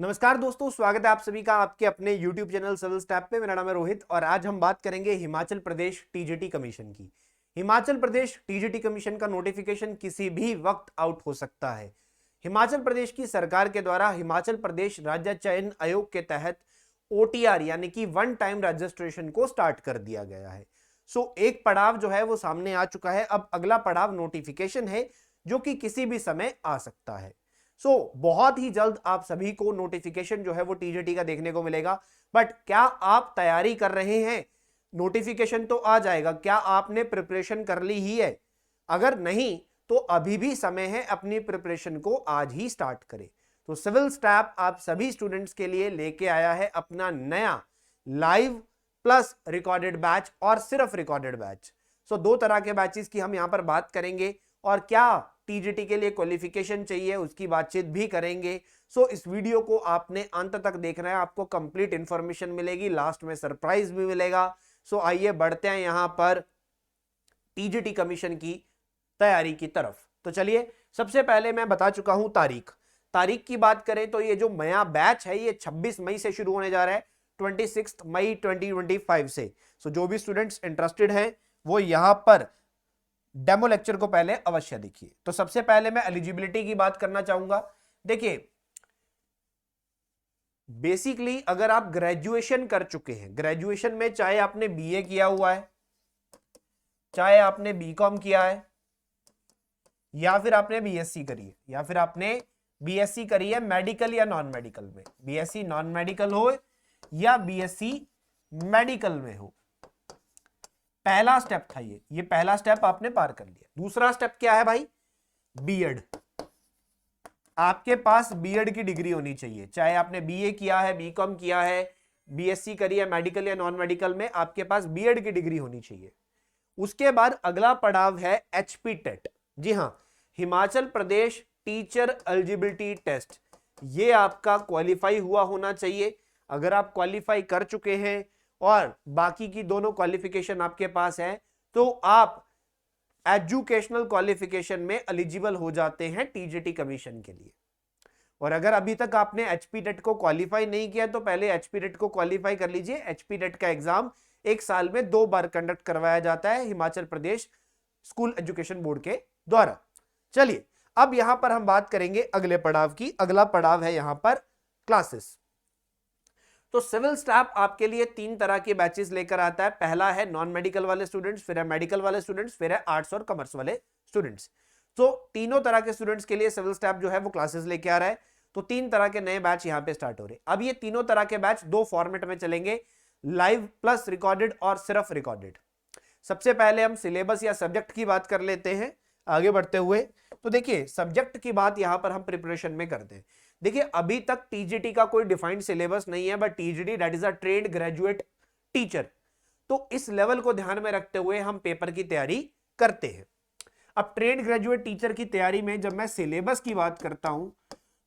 नमस्कार दोस्तों, स्वागत है आप सभी का आपके अपने YouTube चैनल सिविल स्टैप पे। मेरा नाम है रोहित और आज हम बात करेंगे हिमाचल प्रदेश टीजीटी कमीशन की। हिमाचल प्रदेश टीजीटी कमीशन का नोटिफिकेशन किसी भी वक्त आउट हो सकता है। हिमाचल प्रदेश की सरकार के द्वारा हिमाचल प्रदेश राज्य चयन आयोग के तहत OTR यानी कि वन टाइम रजिस्ट्रेशन को स्टार्ट कर दिया गया है। एक पड़ाव जो है वो सामने आ चुका है। अब अगला पड़ाव नोटिफिकेशन है जो कि किसी भी समय आ सकता है। बहुत ही जल्द आप सभी को नोटिफिकेशन जो है वो टीजीटी का देखने को मिलेगा। बट क्या आप तैयारी कर रहे हैं? नोटिफिकेशन तो आ जाएगा, क्या आपने प्रिपरेशन कर ली ही है? अगर नहीं तो अभी भी समय है, अपनी प्रिपरेशन को आज ही स्टार्ट करें। तो सिविल स्टैप आप सभी स्टूडेंट्स के लिए लेके आया है अपना नया लाइव प्लस रिकॉर्डेड बैच और सिर्फ रिकॉर्डेड बैच। दो तरह के बैचेस की हम यहां पर बात करेंगे और क्या टीजीटी के लिए क्वालिफिकेशन चाहिए उसकी बातचीत भी करेंगे। इस वीडियो को आपने अंत तक देखना है, आपको कंप्लीट इंफॉर्मेशन मिलेगी, लास्ट में सरप्राइज भी मिलेगा। आइए बढ़ते हैं यहां पर टीजीटी कमीशन की तैयारी की तरफ। तो चलिए, सबसे पहले मैं बता चुका हूं तारीख की बात करें तो ये जो नया बैच है ये 26 मई से शुरू होने जा रहा है, 26 मई 2025 से। जो भी स्टूडेंट्स इंटरेस्टेड हैं वो यहां पर डेमो लेक्चर को पहले अवश्य देखिए। तो सबसे पहले मैं एलिजिबिलिटी की बात करना चाहूंगा। देखिए, बेसिकली अगर आप ग्रेजुएशन कर चुके हैं, ग्रेजुएशन में चाहे आपने बीए किया हुआ है, चाहे आपने बीकॉम किया है, या फिर आपने बीएससी करी है, या फिर आपने बीएससी करी है मेडिकल या नॉन मेडिकल में, बीएससी नॉन मेडिकल हो या बीएससी मेडिकल में हो, पहला स्टेप था ये पहला स्टेप आपने पार कर लिया। दूसरा स्टेप क्या है भाई? बीएड। आपके पास बीएड की डिग्री होनी चाहिए, चाहे आपने बीए किया है, बीकॉम किया है, बीएससी करी है मेडिकल या नॉन मेडिकल में, आपके पास बीएड की डिग्री होनी चाहिए। उसके बाद अगला पड़ाव है एचपी टेट। जी हां, Himachal Pradesh teacher eligibility test, ये आपका क्वालिफाई हुआ होना चाहिए। अगर आप क्वालिफाई कर चुके हैं और बाकी की दोनों क्वालिफिकेशन आपके पास है तो आप एजुकेशनल क्वालिफिकेशन में एलिजिबल हो जाते हैं टीजीटी कमीशन के लिए। और अगर अभी तक आपने एचपी टेट को क्वालिफाई नहीं किया तो पहले एचपी टेट को क्वालिफाई कर लीजिए। एचपी टेट का एग्जाम एक साल में 2 बार कंडक्ट करवाया जाता है Himachal Pradesh school education board के द्वारा। चलिए, अब यहां पर हम बात करेंगे अगले पड़ाव की। अगला पड़ाव है यहां पर क्लासेस। तो सिविल स्टाफ आपके लिए 3 तरह के बैचेस लेकर आता है। पहला है नॉन मेडिकल वाले स्टूडेंट्स, फिर है मेडिकल वाले स्टूडेंट्स, फिर है आर्ट्स और कॉमर्स वाले स्टूडेंट्स। तो तीनों तरह के स्टूडेंट्स के लिए सिविल स्टाफ जो है वो क्लासेस लेके आ रहा है। तो 3 तरह के नए बैच यहां पे स्टार्ट हो रहे हैं। अब ये तीनों तरह के बैच 2 फॉर्मेट में चलेंगे, लाइव प्लस रिकॉर्डेड और सिर्फ रिकॉर्डेड। सबसे पहले हम सिलेबस या सब्जेक्ट की बात कर लेते हैं आगे बढ़ते हुए। तो देखिए, सब्जेक्ट की बात यहां पर हम प्रिपरेशन में करते हैं। देखिए, अभी तक टीजीटी का कोई डिफाइंड सिलेबस नहीं है, but TGT that is a trained graduate teacher. तो इस लेवल को ध्यान में रखते हुए हम पेपर की तैयारी करते हैं। अब ट्रेन्ड ग्रेजुएट टीचर की तैयारी में जब मैं सिलेबस की बात करता हूं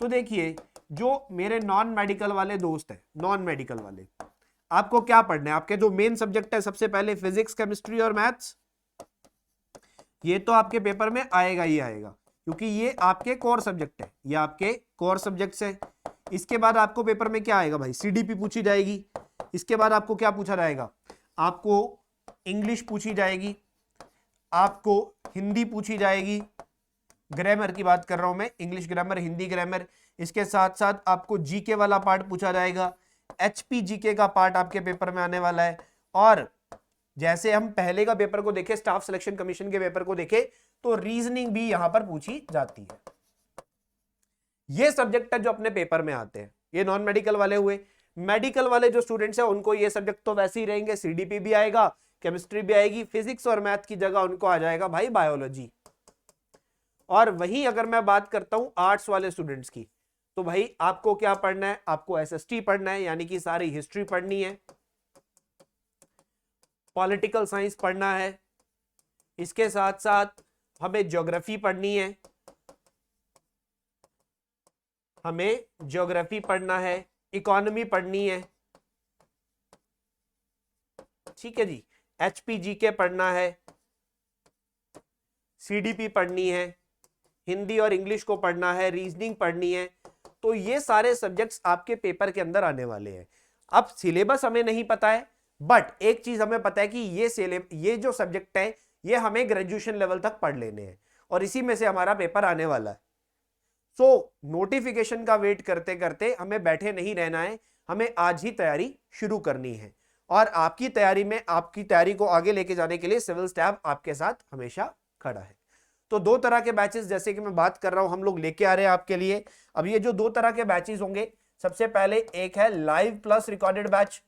तो देखिए, जो मेरे नॉन मेडिकल वाले दोस्त हैं, नॉन मेडिकल वाले, आपको क्या पढ़ना है? आपके जो मेन सब्जेक्ट है, सबसे पहले फिजिक्स, केमिस्ट्री और मैथ्स, ये तो आपके पेपर में आएगा ही आएगा क्योंकि ये आपके कोर सब्जेक्ट है, ये आपके कोर सब्जेक्ट्स है। इसके बाद आपको पेपर में क्या आएगा भाई? सीडीपी पूछी जाएगी। इसके बाद आपको क्या पूछा जाएगा? आपको इंग्लिश पूछी जाएगी, आपको हिंदी पूछी जाएगी, ग्रामर की बात कर रहा हूं मैं, इंग्लिश ग्रामर, हिंदी ग्रामर। इसके साथ साथ आपको जीके वाला पार्ट पूछा जाएगा, एचपी जीके का पार्ट आपके पेपर में आने वाला है। और जैसे हम पहले का पेपर को देखें, स्टाफ सिलेक्शन कमीशन के पेपर को देखें, तो रीजनिंग भी यहां पर पूछी जाती है। ये सब्जेक्ट है जो अपने पेपर में आते हैं। ये नॉन मेडिकल वाले हुए। मेडिकल वाले जो स्टूडेंट्स हैं उनको ये सब्जेक्ट तो वैसे ही रहेंगे, सीडीपी भी आएगा, केमिस्ट्री भी आएगी, फिजिक्स और मैथ की जगह उनको आ जाएगा भाई बायोलॉजी। और वहीं अगर मैं बात करता हूं आर्ट्स वाले स्टूडेंट्स की, तो भाई आपको क्या पढ़ना है? आपको एसएसटी पढ़ना है, यानी कि सारी हिस्ट्री पढ़नी है, पॉलिटिकल साइंस पढ़ना है, इसके साथ साथ हमें ज्योग्राफी पढ़नी है, हमें ज्योग्राफी पढ़ना है, इकोनॉमी पढ़नी है, ठीक है जी, एचपीजीके पढ़ना है, सीडीपी पढ़नी है, हिंदी और इंग्लिश को पढ़ना है, रीजनिंग पढ़नी है। तो ये सारे सब्जेक्ट्स आपके पेपर के अंदर आने वाले हैं। अब सिलेबस हमें नहीं पता है, बट एक चीज हमें पता है कि ये जो सब्जेक्ट है ये हमें ग्रेजुएशन लेवल तक पढ़ लेने हैं और इसी में से हमारा पेपर आने वाला है। सो नोटिफिकेशन का वेट करते करते हमें बैठे नहीं रहना है, हमें आज ही तैयारी शुरू करनी है। और आपकी तैयारी को आगे लेके जाने के लिए सिविल स्टाफ आपके साथ हमेशा खड़ा है। तो दो तरह के बैचेस जैसे कि मैं बात कर रहा हूं हम लोग लेके आ रहे हैं आपके लिए। अब ये जो दो तरह के बैचेस होंगे, सबसे पहले एक है लाइव प्लस रिकॉर्डेड बैच,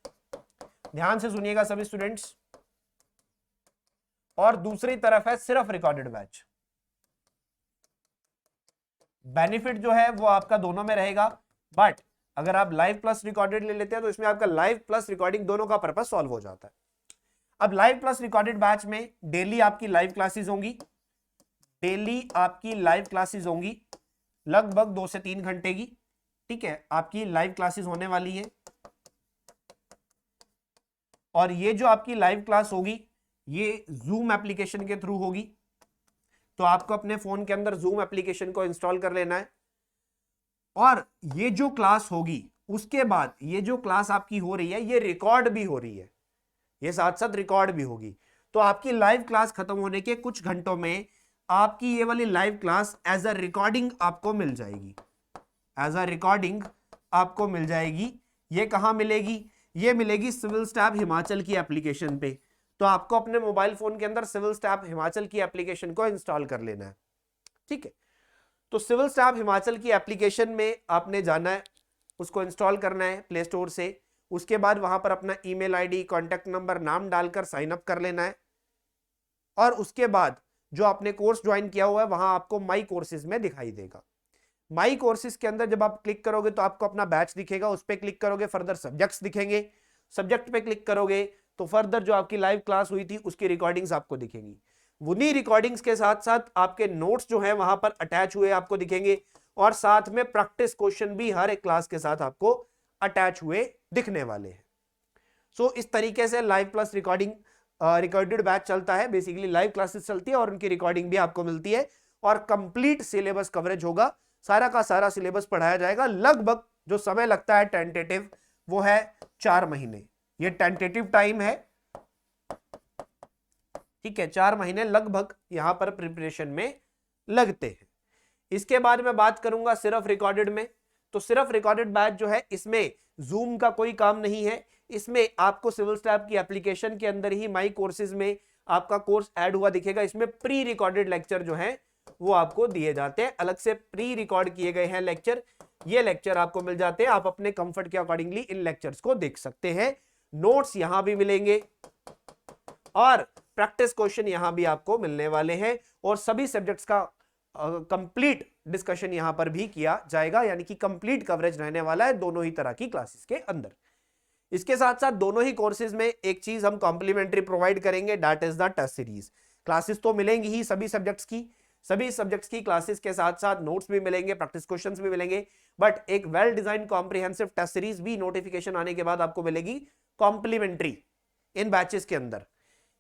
ध्यान से सुनिएगा सभी स्टूडेंट्स, और दूसरी तरफ है सिर्फ रिकॉर्डेड बैच। बेनिफिट जो है वो आपका दोनों में रहेगा, बट अगर आप लाइव प्लस रिकॉर्डेड ले लेते हैं तो इसमें आपका लाइव प्लस रिकॉर्डिंग दोनों का पर्पस सॉल्व हो जाता है। अब लाइव प्लस रिकॉर्डेड बैच में डेली आपकी लाइव क्लासेस होंगी, लगभग 2 से 3 घंटे की, ठीक है, आपकी लाइव क्लासेस होने वाली है। और ये जो आपकी लाइव क्लास होगी ये जूम एप्लीकेशन के थ्रू होगी, तो आपको अपने फोन के अंदर जूम एप्लीकेशन को इंस्टॉल कर लेना है। और ये जो क्लास होगी उसके बाद ये जो क्लास आपकी हो रही है ये रिकॉर्ड भी हो रही है, ये साथ साथ रिकॉर्ड भी होगी। तो आपकी लाइव क्लास खत्म होने के कुछ घंटों में आपकी ये वाली live class as a recording आपको मिल जाएगी। ये कहां मिलेगी? ये मिलेगी सिविल स्टाफ हिमाचल की एप्लीकेशन पे। तो आपको अपने मोबाइल फोन के अंदर सिविल स्टाफ हिमाचल की एप्लीकेशन को इंस्टॉल कर लेना है, ठीक है। तो सिविल स्टाफ हिमाचल की एप्लीकेशन में आपने जाना है, उसको इंस्टॉल करना है प्ले स्टोर से। उसके बाद वहां पर अपना ईमेल आईडी, कॉन्टैक्ट नंबर, नाम डालकर साइन अप कर लेना है। और उसके बाद जो आपने कोर्स ज्वाइन किया हुआ है वहां आपको माई कोर्सेज में दिखाई देगा। माई कोर्सेज के अंदर जब आप क्लिक करोगे तो आपको अपना बैच दिखेगा, उस पर क्लिक करोगे फर्दर सब्जेक्ट्स दिखेंगे, सब्जेक्ट पे क्लिक करोगे तो फर्दर जो आपकी लाइव क्लास हुई थी उसकी रिकॉर्डिंग्स आपको दिखेंगी। उन्हीं रिकॉर्डिंग्स के साथ साथ आपके नोट्स जो है वहां पर अटैच हुए आपको दिखेंगे, और साथ में प्रैक्टिस क्वेश्चन भी हर एक क्लास के साथ आपको अटैच हुए दिखने वाले हैं। सो इस तरीके से लाइव प्लस रिकॉर्डेड बैच चलता है। बेसिकली लाइव क्लासेस चलती है और उनकी रिकॉर्डिंग भी आपको मिलती है, और कंप्लीट सिलेबस कवरेज होगा, सारा का सारा सिलेबस पढ़ाया जाएगा। लगभग जो समय लगता है टेंटेटिव वो है 4 महीने, ये टेंटेटिव टाइम है, ठीक है। 4 महीने लगभग यहां पर प्रिपरेशन में लगते हैं। इसके बाद मैं बात करूंगा सिर्फ रिकॉर्डेड में। तो सिर्फ रिकॉर्डेड बैच जो है इसमें जूम का कोई काम नहीं है, इसमें आपको सिविल स्टाफ की एप्लीकेशन के अंदर ही माई कोर्सेज में आपका कोर्स ऐड हुआ दिखेगा। इसमें प्री रिकॉर्डेड लेक्चर जो है वो आपको दिए जाते हैं, अलग से प्री रिकॉर्ड किए गए हैं लेक्चर, ये लेक्चर आपको मिल जाते हैं। आप अपने कंफर्ट के अकॉर्डिंगली इन लेक्चर्स को देख सकते हैं। नोट्स यहां भी मिलेंगे और प्रैक्टिस क्वेश्चन यहां भी आपको मिलने वाले हैं, और सभी सब्जेक्ट्स का कंप्लीट डिस्कशन यहां पर भी किया जाएगा, यानी कि कंप्लीट कवरेज रहने वाला है दोनों ही तरह की क्लासेस के अंदर। इसके साथ साथ दोनों ही कोर्सेज में एक चीज हम कॉम्प्लीमेंट्री प्रोवाइड करेंगे, that is the test series. Classes तो मिलेंगी ही सभी सब्जेक्ट्स की क्लासेस के साथ साथ नोट्स भी मिलेंगे, प्रैक्टिस क्वेश्चंस भी मिलेंगे, बट एक well design comprehensive test series भी नोटिफिकेशन आने के बाद आपको मिलेगी कॉम्प्लीमेंट्री इन बैचेस के अंदर।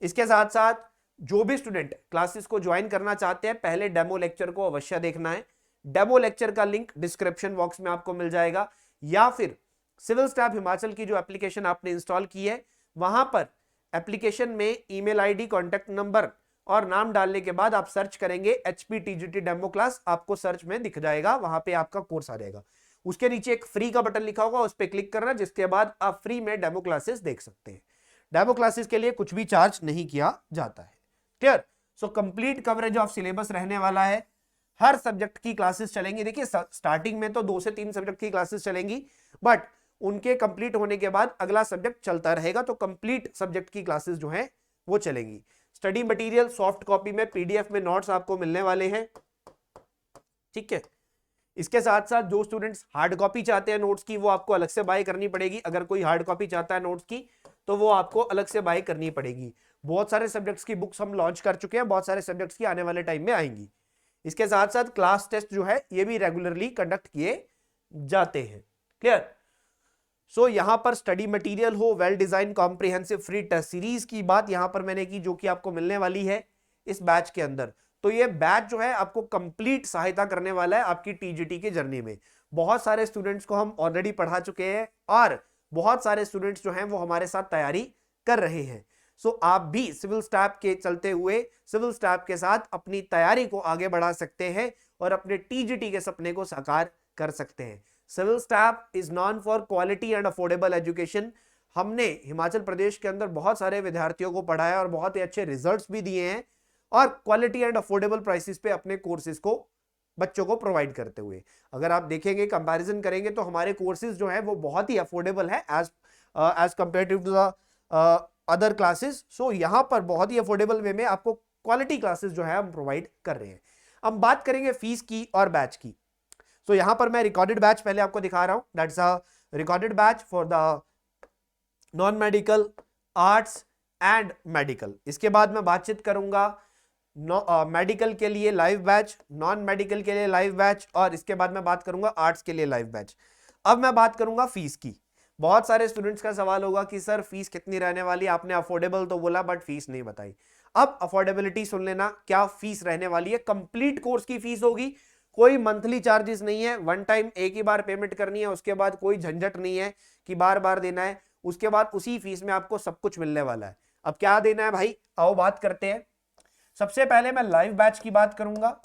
इसके साथ साथ जो भी स्टूडेंट क्लासेस को ज्वाइन करना चाहते हैं पहले डेमो लेक्चर को अवश्य देखना है। डेमो लेक्चर का लिंक डिस्क्रिप्शन बॉक्स में आपको मिल जाएगा, या फिर सिविल स्टाफ हिमाचल की जो एप्लीकेशन आपने इंस्टॉल की है वहां पर एप्लीकेशन में ईमेल आईडी, कॉन्टैक्ट नंबर और नाम डालने के बाद आप सर्च करेंगे HPTGT डेमो क्लास, आपको सर्च में दिख जाएगा, वहां पे आपका कोर्स आ जाएगा। उसके नीचे एक फ्री का बटन लिखा होगा, उस पर क्लिक करना, जिसके बाद आप फ्री में डेमो क्लासेस देख सकते हैं। डेमो क्लासेस के लिए कुछ भी चार्ज नहीं किया जाता है। Clear? So complete coverage of syllabus रहने वाला है। हर सब्जेक्ट की क्लासेस चलेंगी। देखिए स्टार्टिंग में तो 2 से 3 सब्जेक्ट की क्लासेस चलेंगी, बट उनके कंप्लीट होने के बाद अगला सब्जेक्ट चलता रहेगा, तो कंप्लीट सब्जेक्ट की क्लासेस जो है वो चलेंगी। स्टडी मटेरियल सॉफ्ट कॉपी में, PDF में नोट्स आपको मिलने वाले हैं, ठीक है। इसके साथ साथ जो स्टूडेंट्स हार्ड कॉपी चाहते हैं नोट्स की, वो आपको अलग से बाय करनी पड़ेगी। अगर कोई हार्ड कॉपी चाहता है नोट्स की तो वो आपको अलग से बाय करनी पड़ेगी। बहुत सारे सब्जेक्ट्स की बुक्स हम लॉन्च कर चुके हैं, बहुत सारे सब्जेक्ट्स की आने वाले टाइम में आएंगी। इसके साथ साथ क्लास टेस्ट जो है ये भी रेगुलरली कंडक्ट किए जाते हैं। क्लियर? सो यहां पर स्टडी मटेरियल हो, well design comprehensive free test series की बात यहां पर मैंने की, जो कि आपको मिलने वाली है इस बैच के अंदर। तो ये बैच जो है आपको कंप्लीट सहायता करने वाला है आपकी टीजीटी की जर्नी में। बहुत सारे स्टूडेंट्स को हम ऑलरेडी पढ़ा चुके हैं और बहुत सारे स्टूडेंट्स जो हैं वो हमारे साथ तैयारी कर रहे हैं। सो आप भी सिविल स्टाफ के चलते हुए सिविल स्टाफ के साथ अपनी तैयारी को आगे बढ़ा सकते हैं और अपने टीजीटी के सपने को साकार कर सकते हैं। Civil staff is known for quality and affordable education. हमने हिमाचल प्रदेश के अंदर बहुत सारे विद्यार्थियों को पढ़ाया और बहुत ही अच्छे रिजल्ट्स भी दिए हैं और क्वालिटी एंड अफोर्डेबल प्राइसेस पे अपने कोर्सेज को बच्चों को प्रोवाइड करते हुए। अगर आप देखेंगे, कंपैरिजन करेंगे तो हमारे कोर्सेज जो है वो बहुत ही अफोर्डेबल है as comparative to the other classes. So यहाँ पर बहुत ही अफोर्डेबल वे में आपको क्वालिटी क्लासेस जो है हम प्रोवाइड कर रहे हैं। अब बात करेंगे फीस की और बैच की। सो यहाँ पर मैं रिकॉर्डेड बैच पहले आपको दिखा रहा हूं। That's a recorded batch for the non medical, arts and medical. इसके बाद मैं बातचीत करूंगा मेडिकल के लिए लाइव बैच, नॉन मेडिकल के लिए लाइव बैच और इसके बाद मैं बात करूंगा आर्ट्स के लिए लाइव बैच। अब मैं बात करूंगा फीस की। बहुत सारे स्टूडेंट्स का सवाल होगा कि सर फीस कितनी रहने वाली है, आपने अफोर्डेबल तो बोला बट फीस नहीं बताई। अब अफोर्डेबिलिटी सुन लेना, क्या फीस रहने वाली है। कंप्लीट कोर्स की फीस होगी, कोई मंथली चार्जेस नहीं है, वन टाइम एक ही बार पेमेंट करनी है, उसके बाद कोई झंझट नहीं है कि बार बार देना है। उसके बाद उसी फीस में आपको सब कुछ मिलने वाला है। अब क्या देना है भाई, आओ बात करते हैं। सबसे पहले मैं लाइव बैच की बात करूंगा।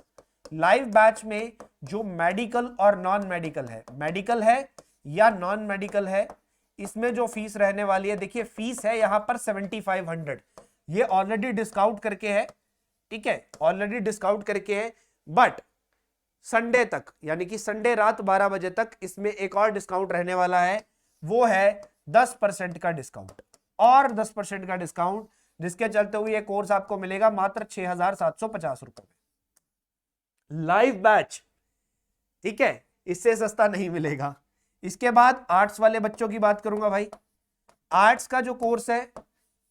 लाइव बैच में जो मेडिकल और नॉन मेडिकल है, मेडिकल है या नॉन मेडिकल है, इसमें जो फीस रहने वाली है, देखिए फीस है यहां पर 7500। ये ऑलरेडी डिस्काउंट करके है, ठीक है, ऑलरेडी डिस्काउंट करके है, बट संडे तक यानी कि संडे रात 12 बजे तक इसमें एक और डिस्काउंट रहने वाला है, वो है 10% का डिस्काउंट और 10% का डिस्काउंट, जिसके चलते हुए ये कोर्स आपको मिलेगा मात्र 6750 रुपए में। लाइव बैच, ठीक है, इससे सस्ता नहीं मिलेगा। इसके बाद आर्ट्स वाले बच्चों की बात करूंगा भाई। आर्ट्स का जो कोर्स है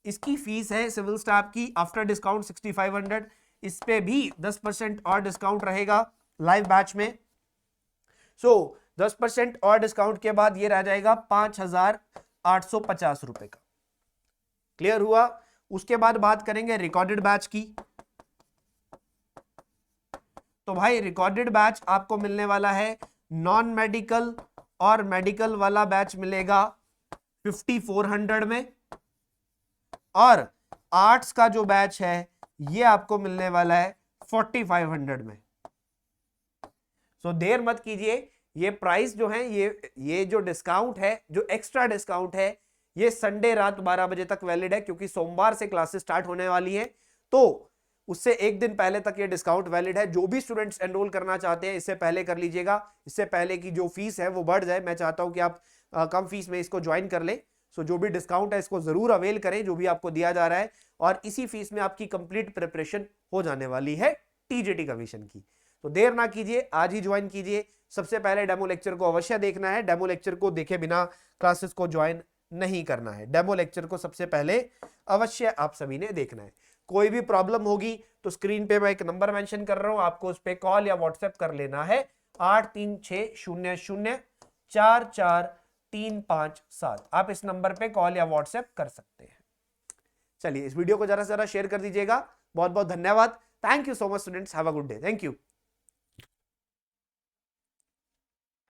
इसकी फीस है सिविल स्टाफ की आफ्टर डिस्काउंट 6500। इस पे भी 10% और डिस्काउंट रहेगा लाइव बैच में। सो 10% और डिस्काउंट के बाद ये रह जाएगा 5850 रुपए का। क्लियर हुआ। उसके बाद बात करेंगे रिकॉर्डेड बैच की। तो भाई रिकॉर्डेड बैच आपको मिलने वाला है, नॉन मेडिकल और मेडिकल वाला बैच मिलेगा 5400 में और आर्ट्स का जो बैच है ये आपको मिलने वाला है 4500 में। सो देर मत कीजिए, ये प्राइस जो है ये जो डिस्काउंट है, जो एक्स्ट्रा डिस्काउंट है, ये संडे रात 12 बजे तक वैलिड है, क्योंकि सोमवार से क्लासेस स्टार्ट होने वाली है, तो उससे एक दिन पहले तक ये डिस्काउंट वैलिड है। जो भी स्टूडेंट्स एनरोल करना चाहते हैं इससे पहले कर लीजिएगा, इससे पहले कि जो फीस है वो बढ़ जाए। मैं चाहता हूं कि आप कम फीस में इसको ज्वाइन कर ले। सो जो भी डिस्काउंट है इसको जरूर अवेल करें जो भी आपको दिया जा रहा है, और इसी फीस में आपकी कंप्लीट प्रिपरेशन हो जाने वाली है टीजीटी कमीशन की। तो देर ना कीजिए, आज ही ज्वाइन कीजिए। सबसे पहले डेमो लेक्चर को अवश्य देखना है, डेमो लेक्चर को देखे बिना क्लासेस को ज्वाइन नहीं करना है। डेमो लेक्चर को सबसे पहले अवश्य आप सभी ने देखना है। कोई भी प्रॉब्लम होगी तो स्क्रीन पे मैं एक नंबर मेंशन कर रहा हूं, आपको उस पे कॉल या व्हाट्सएप कर लेना है 8360044357। आप इस नंबर पे कॉल या व्हाट्सएप कर सकते हैं। चलिए इस वीडियो को जरा से जरा शेयर कर दीजिएगा। बहुत बहुत धन्यवाद। Thank you so much students, have a good day. Thank you.